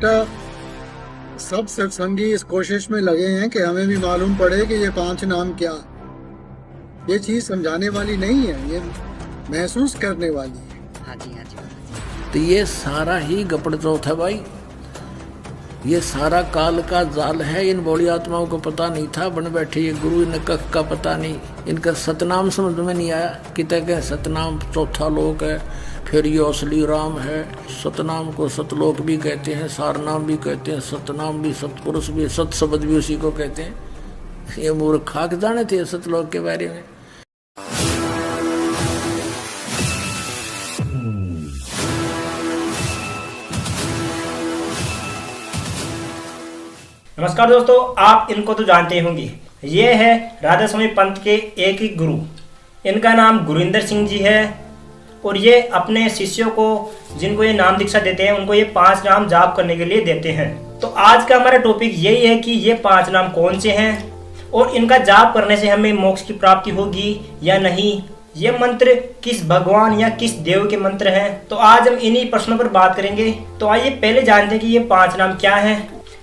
बेटा, सब सत्संगी इस कोशिश में लगे हैं कि हमें भी मालूम पड़े कि ये 5 नाम क्या। ये चीज समझाने वाली नहीं है, ये महसूस करने वाली है। हाँ जी हाँ जी। तो ये सारा ही गपड़ चौथ है भाई, ये सारा काल का जाल है। इन बौड़ी आत्माओं को पता नहीं था, बन बैठे ये गुरु, इन कख का पता नहीं, इनका सतनाम समझ में नहीं आया। कितने के सतनाम चौथा लोक है, फिर ये असली राम है। सतनाम को सतलोक भी कहते हैं, सारनाम भी कहते हैं, सतनाम भी, सतपुरुष भी, सत शब्द भी उसी को कहते हैं। ये मूर्ख खाक जाने थे सतलोक के बारे में। नमस्कार दोस्तों, आप इनको तो जानते होंगे। ये है राधा स्वामी पंथ के एक ही गुरु। इनका नाम गुरिंदर सिंह जी है और ये अपने शिष्यों को, जिनको ये नाम दीक्षा देते हैं, उनको ये 5 नाम जाप करने के लिए देते हैं। तो आज का हमारा टॉपिक यही है कि ये 5 नाम कौन से हैं और इनका जाप करने से हमें मोक्ष की प्राप्ति होगी या नहीं। ये मंत्र किस भगवान या किस देव के मंत्र हैं। तो आज हम इन्हीं प्रश्नों पर बात करेंगे। तो आइए पहले जानते हैं कि ये 5 नाम क्या हैं।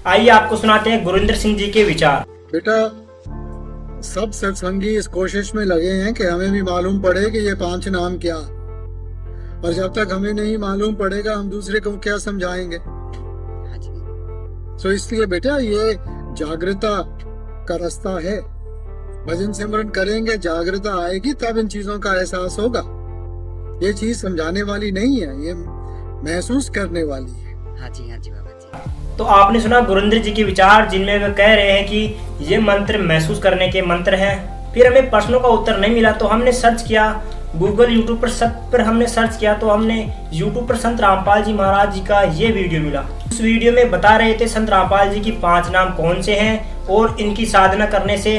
आइए आपको सुनाते हैं गुरिंदर सिंह जी के विचार। बेटा, सब सत्संगी इस कोशिश में लगे हैं कि हमें भी मालूम पड़े कि ये 5 नाम क्या। और जब तक हमें नहीं मालूम पड़ेगा, हम दूसरे को क्या समझाएंगे। तो इसलिए बेटा, ये जागृता का रास्ता है। भजन सिमरन करेंगे, जागृता आएगी, तब इन चीजों का एहसास होगा। ये चीज समझाने वाली नहीं है, ये महसूस करने वाली है। हाँ जी बाबा जी। तो आपने सुना गुरिंदर जी के विचार, जिनमें वे कह रहे हैं कि ये मंत्र महसूस करने के मंत्र हैं। फिर हमें प्रश्नों का उत्तर नहीं मिला तो हमने सर्च किया, गूगल, यूट्यूब पर, सब पर हमने सर्च किया तो हमने यूट्यूब पर संत रामपाल जी महाराज जी का ये वीडियो मिला। उस वीडियो में बता रहे थे संत रामपाल जी की 5 नाम कौन से हैं और इनकी साधना करने से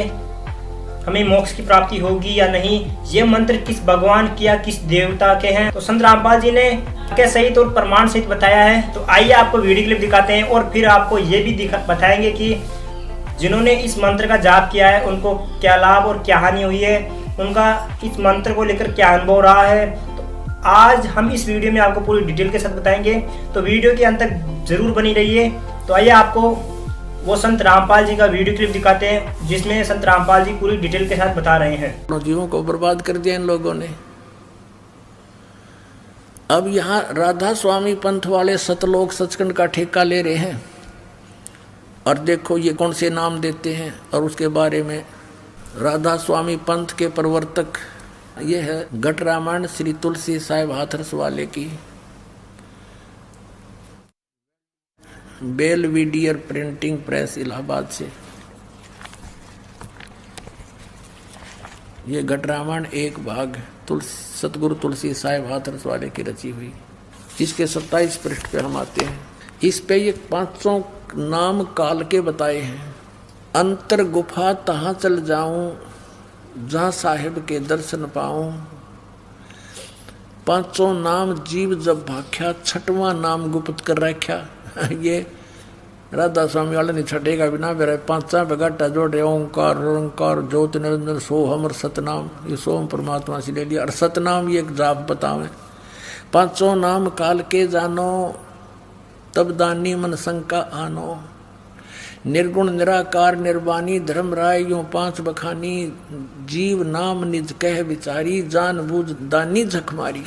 हमें मोक्ष की प्राप्ति होगी या नहीं। ये मंत्र किस भगवान की या किस देवता के हैं। तो संत रामपाल जी ने क्या सहित और प्रमाण सहित बताया है। तो आइए आपको वीडियो क्लिप दिखाते हैं और फिर आपको ये भी बताएंगे कि जिन्होंने इस मंत्र का जाप किया है उनको क्या लाभ और क्या हानि हुई है, उनका इस मंत्र को लेकर क्या अनुभव रहा है। तो आज हम इस वीडियो में आपको पूरी डिटेल के साथ बताएंगे, तो वीडियो के अंत तक जरूर बनी रहिए। तो आइए आपको वो संत रामपाल जी का वीडियो क्लिप दिखाते हैं, जिसमें संत रामपाल जी पूरी डिटेल के साथ बता रहे हैं। जीवों को बर्बाद कर दिया इन लोगों ने। अब यहाँ राधा स्वामी पंथ वाले सतलोक सचखंड का ठेका ले रहे हैं और देखो ये कौन से नाम देते हैं। और उसके बारे में राधा स्वामी पंथ के प्रवर्तक, ये है घट रामायण श्री तुलसी साहिब हाथरस वाले की, बेलविडियर प्रिंटिंग प्रेस इलाहाबाद से। ये घट रामायण एक भाग सतगुरु तुलसी साहिब हाथरस वाले की रची हुई, जिसके 27 पृष्ठ पे हम आते हैं। इस पे ये 500 नाम काल के बताए हैं। अंतर गुफा तहाँ चल जाऊं, जहाँ साहिब के दर्शन पाऊं। 500 नाम जीव जब भाख्या, 6वां नाम गुप्त कर रखा। ये राधा स्वामी वाले ने छठेगा बिना मेरा 5 बगाटा जोड़े, ओंकार ओंकार ज्योत निरंजन सोहम और सतनाम। ये सोहम परमात्मा से ले लिया और सतनाम ये एक जाप बतावे। 500 नाम काल के जानो, तब दानी मन शंका आनो। निर्गुण निराकार निर्वाणी धर्म राय, यूं 5 बखानी। जीव नाम निज कह विचारी, जान बूझ दानी झक मारी।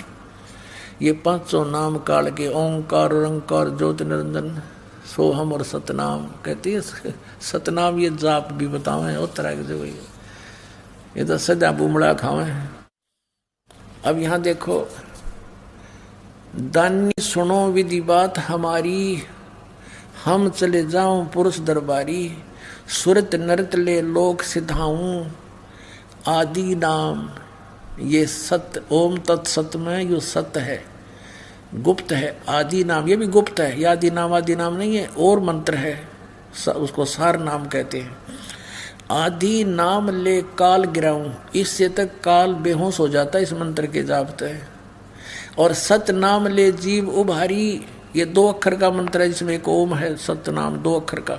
ये 500 नाम काल के ओंकार ओंकार ज्योत निरंजन सोहम और सतनाम कहती है। सतनाम ये जाप भी बतावे और तरह के जो ये तो सदा बुमड़ा खावे। अब यहाँ देखो, दानी सुनो विधि बात हमारी, हम चले जाऊं पुरुष दरबारी। सुरत नरत ले लोक सिधाऊं, आदि नाम ये सत्य। ओम तत्सत में यो सत्य है, गुप्त है। आदि नाम ये भी गुप्त है, आदि नाम नहीं है, और मंत्र है, उसको सार नाम कहते हैं। आदि नाम ले काल गिराऊं, इससे तक काल बेहोश हो जाता है इस मंत्र के जापते है। और सत नाम ले जीव उभारी, ये 2 अक्षर का मंत्र है, जिसमें एक ओम है, सत्य नाम 2 अक्षर का,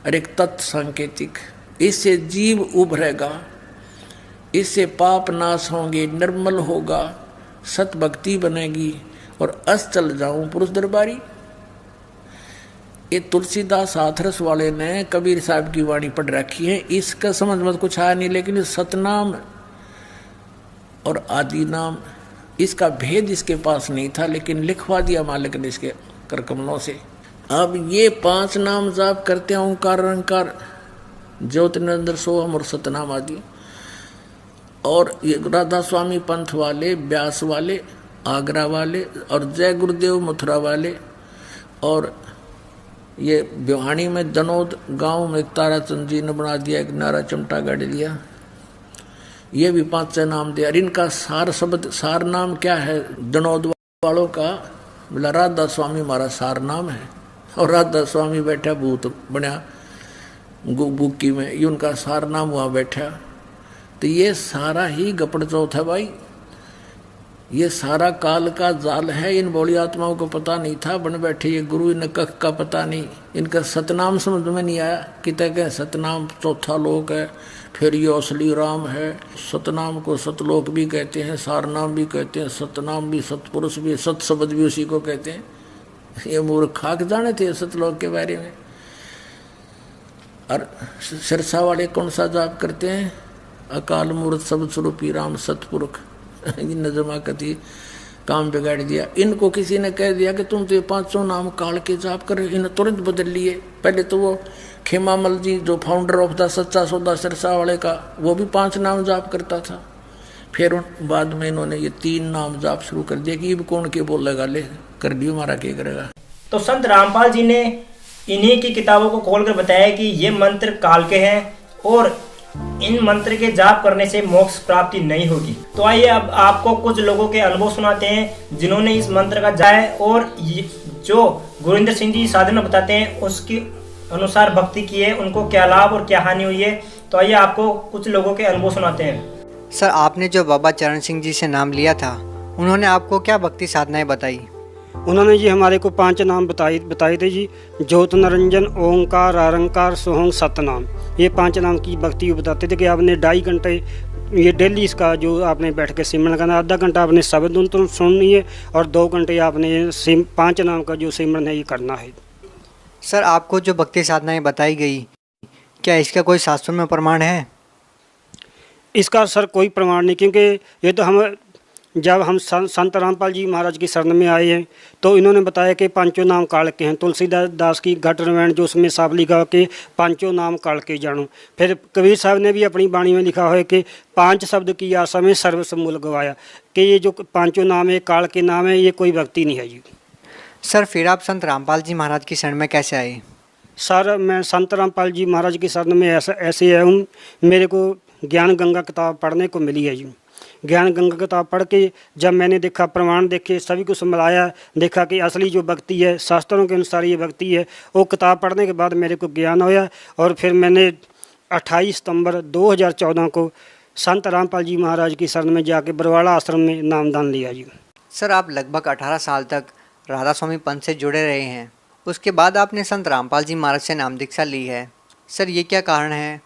और एक तत् सांकेतिक। इससे जीव उभरेगा, इससे पाप नाश होंगे, निर्मल होगा, सत भक्ति बनेगी और अस चल जाऊं पुरुष दरबारी। ये तुलसीदास हाथरस वाले ने कबीर साहब की वाणी पढ़ रखी है, इसका समझ में कुछ आया नहीं, लेकिन सतनाम और आदि नाम इसका भेद इसके पास नहीं था, लेकिन लिखवा दिया मालिक ने इसके कर कमलों से। अब ये 5 नाम जाप करते हैं, ओंकार अरंकार ज्योत निरंतर सोहम और सतनाम आदि। और ये राधा स्वामी पंथ वाले, ब्यास वाले, आगरा वाले और जय गुरुदेव मथुरा वाले, और ये बिहानी में दनोद गांव में ताराचंद जी ने बना दिया एक नारा चमटा गाड़ी लिया, ये भी 5 नाम दिया। इनका सार शब्द, सार नाम क्या है दनोद वालों का? बोला राधा स्वामी हमारा सार नाम है, और राधा स्वामी बैठा भूत बना बुक्की में, ये उनका सार नाम वहाँ बैठा। तो ये सारा ही गपड़ चौथ है भाई, ये सारा काल का जाल है। इन बौड़ी आत्माओं को पता नहीं था, बन बैठे ये गुरु, इन कख का पता नहीं, इनका सतनाम समझ में नहीं आया। कितने के सतनाम चौथा लोक है, फिर ये असली राम है। सतनाम को सतलोक भी कहते हैं, सारनाम भी कहते हैं, सतनाम भी, सतपुरुष भी, सत शब्द भी उसी को कहते हैं। ये मूर्ख खाक जाने थे सतलोक के बारे में। और सिरसा वाले कौन सा जाप करते हैं? अकाल मूर्त सब स्वरूपी राम सतपुरुष। इन नजमा कति काम बिगाड़ दिया। इनको किसी ने कह दिया कि तुम तो ये 500 नाम काल के जाप कर, इन्हें तुरंत बदल लिए। पहले तो वो खेमामल जी जो फाउंडर ऑफ द सच्चा सौदा सिरसा वाले का, वो भी 5 नाम जाप करता था। फिर बाद में इन्होंने ये 3 नाम जाप शुरू कर दिया कि अब कौन के बोलेगा, ले कर दियो हमारा क्या करेगा। तो संत रामपाल जी ने इन्हीं की किताबों को खोलकर बताया कि ये मंत्र काल के हैं और इन मंत्र के जाप करने से मोक्ष प्राप्ति नहीं होगी। तो आइए अब आपको कुछ लोगों के अनुभव सुनाते हैं जिन्होंने इस मंत्र का जाप है, और जो गुरिंदर सिंह जी साधना बताते हैं उसके अनुसार भक्ति की है, उनको क्या लाभ और क्या हानि हुई है। तो आइए आपको कुछ लोगों के अनुभव सुनाते हैं। सर, आपने जो बाबा चरण सिंह जी से नाम लिया था, उन्होंने आपको क्या भक्ति साधनाएं बताई? उन्होंने जी हमारे को 5 नाम बताए थे जी, ज्योत निरंजन, ओंकार, अरंकार, सोहम, सतनाम। ये 5 नाम की भक्ति बताते थे कि आपने 2.5 घंटे ये डेली इसका जो आपने बैठ के सिमरन करना, आधा घंटा आपने शब्द तो सुननी है और 2 घंटे आपने 5 नाम का जो सिमरन है ये करना है। सर, आपको जो भक्ति साधनाएं बताई गई, क्या इसका कोई शास्त्रों में प्रमाण है? इसका सर कोई प्रमाण नहीं, क्योंकि ये तो हम जब हम संत रामपाल जी महाराज की शरण में आए हैं तो इन्होंने बताया कि 5 नाम काल के हैं। तुलसीदास की घट रामायण जो उसमें साफ लिखा कि 5 नाम काल के जानो। फिर कबीर साहब ने भी अपनी वाणी में लिखा है कि 5 शब्द की आशा में सर्वस्व मूल गवाया, कि ये जो 5 नाम है काल के नाम है, ये कोई भक्ति नहीं है जी। सर, फिर आप संत रामपाल जी महाराज की शरण में कैसे आए? सर, मैं संत रामपाल जी महाराज की शरण में ऐसे आया हूँ, मेरे को ज्ञान गंगा किताब पढ़ने को मिली है जी। ज्ञान गंगा किताब पढ़ के जब मैंने देखा, प्रमाण देखे, सभी कुछ मिलाया, देखा कि असली जो भक्ति है शास्त्रों के अनुसार ये भक्ति है, वो किताब पढ़ने के बाद मेरे को ज्ञान होया। और फिर मैंने 28 सितंबर 2014 को संत रामपाल जी महाराज की शरण में जाके बरवाड़ा आश्रम में नामदान लिया जी। सर, आप लगभग 18 साल तक राधा स्वामी पंथ से जुड़े रहे हैं, उसके बाद आपने संत रामपाल जी महाराज से नाम दीक्षा ली है। सर, ये क्या कारण है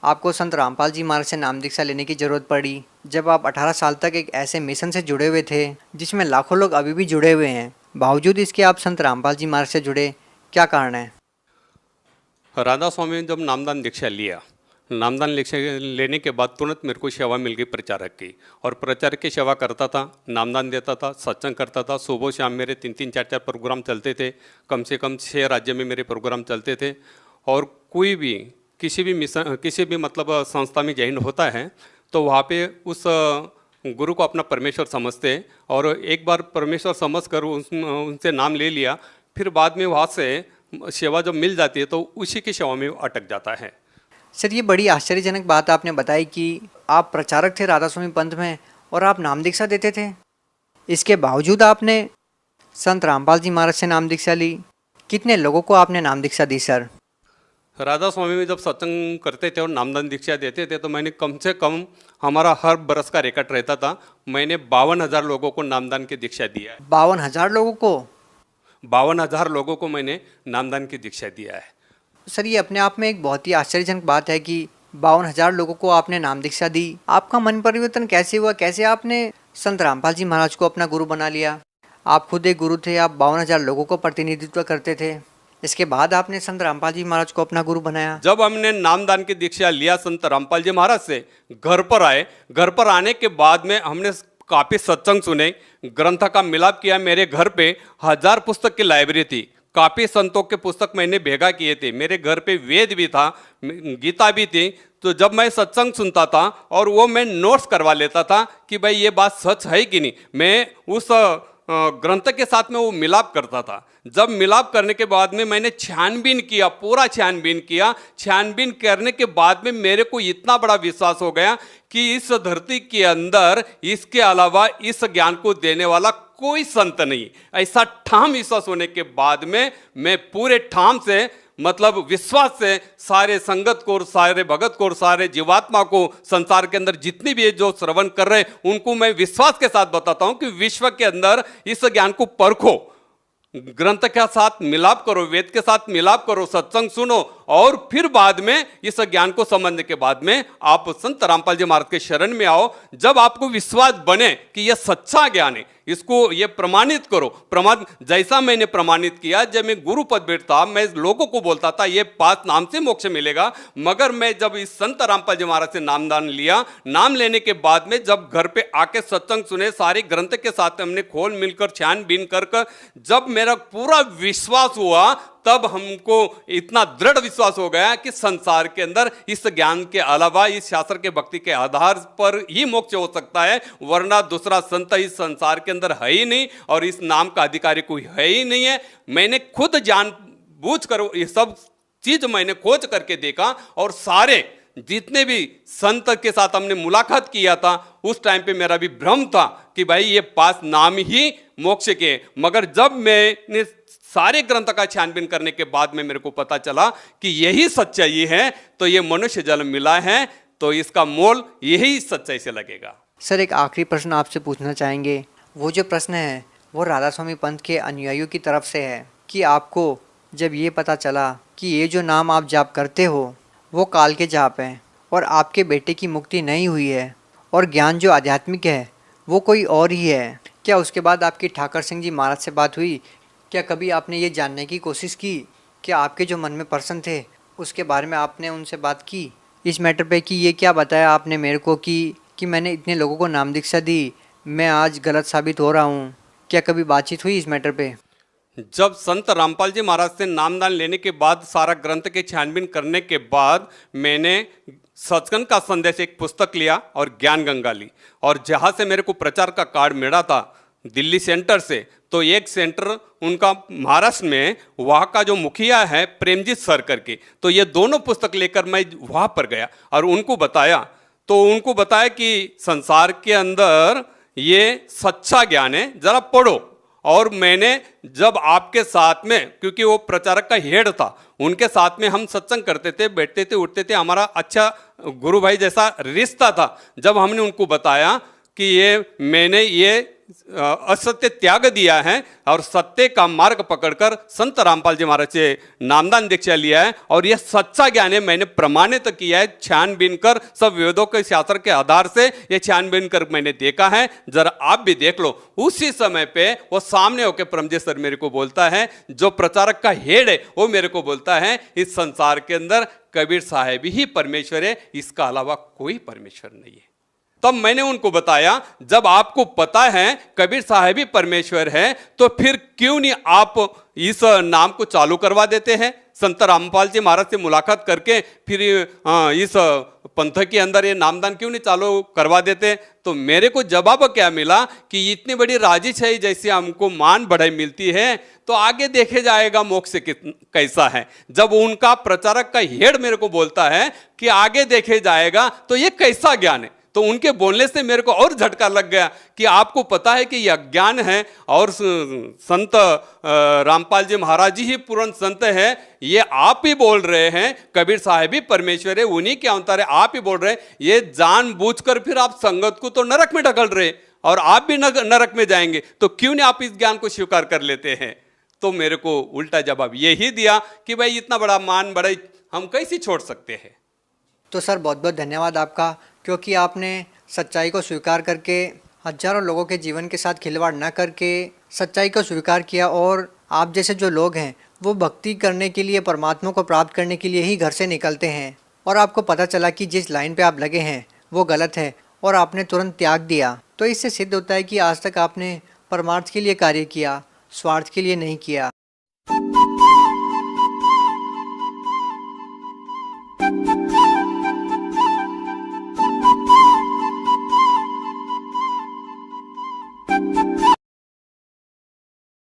आपको संत रामपाल जी महाराज से नाम दीक्षा लेने की ज़रूरत पड़ी, जब आप 18 साल तक एक ऐसे मिशन से जुड़े हुए थे जिसमें लाखों लोग अभी भी जुड़े हुए हैं, बावजूद इसके आप संत रामपाल जी महाराज से जुड़े, क्या कारण है? राधा स्वामी ने जब नामदान दीक्षा लिया, नामदान दीक्षा लेने के बाद तुरंत मेरे को सेवा मिल गई प्रचारक की, और प्रचारक की सेवा करता था, नामदान देता था, सत्संग करता था। सुबह शाम मेरे 3-3, 4-4 प्रोग्राम चलते थे, कम से कम 6 राज्य में मेरे प्रोग्राम चलते थे। और कोई भी किसी भी मिशन, किसी भी मतलब संस्था में जॉइन होता है तो वहाँ पे उस गुरु को अपना परमेश्वर समझते हैं, और एक बार परमेश्वर समझकर उनसे नाम ले लिया, फिर बाद में वहाँ से सेवा जब मिल जाती है तो उसी की सेवा में अटक जाता है। सर, ये बड़ी आश्चर्यजनक बात आपने बताई कि आप प्रचारक थे राधा स्वामी पंथ में और आप नाम दीक्षा देते थे, इसके बावजूद आपने संत रामपाल जी महाराज से नाम दीक्षा ली। कितने लोगों को आपने नाम दीक्षा दी सर? राधा स्वामी में जब सत्संग करते थे और नामदान दीक्षा देते थे तो मैंने कम से कम, हमारा हर बरस का रिकॉर्ड रहता था, मैंने 52,000 लोगों को नामदान की दीक्षा दिया है। 52,000 लोगों को? 52,000 लोगों को मैंने नामदान की दीक्षा दिया है। सर, ये अपने आप में एक बहुत ही आश्चर्यजनक बात है कि 52,000 लोगों को आपने नाम दीक्षा दी। आपका मन परिवर्तन कैसे हुआ? कैसे आपने संत रामपाल जी महाराज को अपना गुरु बना लिया? आप खुद एक गुरु थे, आप 52,000 लोगों को प्रतिनिधित्व करते थे, इसके बाद आपने संत रामपाल जी महाराज को अपना गुरु बनाया। जब हमने नामदान की दीक्षा लिया संत रामपाल जी महाराज से, घर पर आए। घर पर आने के बाद में हमने काफी सत्संग सुने, ग्रंथ का मिलाप किया। मेरे घर पे 1000 पुस्तक की लाइब्रेरी थी, काफी संतों के पुस्तक मैंने भेगा किए थे। मेरे घर पे वेद भी था, गीता भी थी। तो जब मैं सत्संग सुनता था और वो मैं नोट्स करवा लेता था कि भाई ये बात सच है कि नहीं, मैं उस ग्रंथ के साथ में वो मिलाप करता था। जब मिलाप करने के बाद में मैंने छानबीन किया, पूरा छानबीन किया। छानबीन करने के बाद में मेरे को इतना बड़ा विश्वास हो गया कि इस धरती के अंदर इसके अलावा इस ज्ञान को देने वाला कोई संत नहीं। ऐसा ठाम विश्वास होने के बाद में मैं पूरे ठाम से, मतलब विश्वास से, सारे संगत को, सारे भगत को, सारे जीवात्मा को, संसार के अंदर जितनी भी जो श्रवण कर रहे हैं उनको मैं विश्वास के साथ बताता हूं कि विश्व के अंदर इस ज्ञान को परखो, ग्रंथ के साथ मिलाप करो, वेद के साथ मिलाप करो, सत्संग सुनो और फिर बाद में इस ज्ञान को समझने के बाद में आप संत रामपाल जी महाराज के शरण में आओ। जब आपको विश्वास बने कि यह सच्चा ज्ञान है, इसको ये प्रमाणित करो। प्रमाण जैसा मैंने प्रमाणित किया, जब मैं गुरु पद बैठता, मैं लोगों को बोलता था ये 5 नाम से मोक्ष मिलेगा। मगर मैं जब इस संत रामपाल जी महाराज से नामदान लिया, नाम लेने के बाद में जब घर पे आके सत्संग सुने, सारे ग्रंथ के साथ हमने खोल मिलकर छानबीन कर जब मेरा पूरा विश्वास हुआ, तब हमको इतना दृढ़ विश्वास हो गया कि संसार के अंदर इस ज्ञान के अलावा, इस शास्त्र के भक्ति के आधार पर ही मोक्ष हो सकता है, वरना दूसरा संत इस संसार के अंदर है ही नहीं और इस नाम का अधिकारी कोई है ही नहीं है। मैंने खुद जानबूझ कर ये सब चीज मैंने खोज करके देखा और सारे जितने भी संत के साथ हमने मुलाकात किया था, उस टाइम पे मेरा भी भ्रम था कि भाई ये 5 नाम ही मोक्ष के। मगर जब मैंने सारे ग्रंथ का छानबीन करने के बाद में मेरे को पता चला कि यही सच्चाई है, तो ये मनुष्य जन्म मिला है तो इसका मोल यही सच्चाई से लगेगा। सर, एक आखिरी प्रश्न आपसे पूछना चाहेंगे। वो जो प्रश्न है वो राधा स्वामी पंथ के अनुयायियों की तरफ से है कि आपको जब ये पता चला कि ये जो नाम आप जाप करते हो वो काल के जाप हैं और आपके बेटे की मुक्ति नहीं हुई है और ज्ञान जो आध्यात्मिक है वो कोई और ही है, क्या उसके बाद आपकी ठाकर सिंह जी महाराज से बात हुई? क्या कभी आपने ये जानने की कोशिश की कि आपके जो मन में प्रश्न थे उसके बारे में आपने उनसे बात की इस मैटर पे कि ये क्या बताया आपने मेरे को कि मैंने इतने लोगों को नाम दीक्षा दी, मैं आज गलत साबित हो रहा हूँ? क्या कभी बातचीत हुई इस मैटर पे? जब संत रामपाल जी महाराज से नामदान लेने के बाद, सारा ग्रंथ के छानबीन करने के बाद, मैंने सचखंड का संदेश एक पुस्तक लिया और ज्ञान गंगा ली। और जहाँ से मेरे को प्रचार का कार्ड मिला था दिल्ली सेंटर से, तो एक सेंटर उनका महाराष्ट्र में, वहाँ का जो मुखिया है प्रेमजीत सर करके, तो ये दोनों पुस्तक लेकर मैं वहाँ पर गया और उनको बताया। तो उनको बताया कि संसार के अंदर ये सच्चा ज्ञान है, जरा पढ़ो। और मैंने जब आपके साथ में, क्योंकि वो प्रचारक का हेड था, उनके साथ में हम सत्संग करते थे, बैठते थे, उठते थे, हमारा अच्छा गुरु भाई जैसा रिश्ता था। जब हमने उनको बताया कि ये मैंने ये असत्य त्याग दिया है और सत्य का मार्ग पकड़कर संत रामपाल जी महाराज से नामदान दीक्षा लिया है और यह सच्चा ज्ञान है, मैंने प्रमाणित किया है छानबीन कर, सब वेदों के शास्त्र के आधार से ये छानबीन कर मैंने देखा है, जरा आप भी देख लो। उसी समय पे वो सामने होकर परमजीत सर मेरे को बोलता है, जो प्रचारक का हेड है वो मेरे को बोलता है, इस संसार के अंदर कबीर साहब ही परमेश्वर है, इसका अलावा कोई परमेश्वर नहीं है। तब मैंने उनको बताया, जब आपको पता है कबीर साहब ही परमेश्वर है, तो फिर क्यों नहीं आप इस नाम को चालू करवा देते हैं? संत रामपाल जी महाराज से मुलाकात करके फिर इस पंथ के अंदर ये नामदान क्यों नहीं चालू करवा देते? तो मेरे को जवाब क्या मिला कि इतनी बड़ी राजिश है, जैसे हमको मान बढ़ाई मिलती है, तो आगे देखे जाएगा मोक्ष कैसा है। जब उनका प्रचारक का हेड मेरे को बोलता है कि आगे देखे जाएगा, तो ये कैसा ज्ञान है? तो उनके बोलने से मेरे को और झटका लग गया कि आपको पता है कि यह अज्ञान है और संत रामपाल जी महाराज जी ही पूर्ण संत है, ये आप ही बोल रहे हैं कबीर साहब ही परमेश्वर है, उन्हीं के अवतार है, आप ही बोल रहे हैं। ये जानबूझकर फिर आप संगत को तो नरक में ढकल रहे और आप भी नरक में जाएंगे, तो क्यों नहीं आप इस ज्ञान को स्वीकार कर लेते हैं? तो मेरे को उल्टा जवाब यही दिया कि भाई इतना बड़ा मान बढ़ाई हम कैसे छोड़ सकते हैं। तो सर बहुत बहुत धन्यवाद आपका, क्योंकि आपने सच्चाई को स्वीकार करके हजारों लोगों के जीवन के साथ खिलवाड़ न करके सच्चाई को स्वीकार किया और आप जैसे जो लोग हैं वो भक्ति करने के लिए, परमात्मा को प्राप्त करने के लिए ही घर से निकलते हैं और आपको पता चला कि जिस लाइन पे आप लगे हैं वो गलत है और आपने तुरंत त्याग दिया, तो इससे सिद्ध होता है कि आज तक आपने परमार्थ के लिए कार्य किया, स्वार्थ के लिए नहीं किया।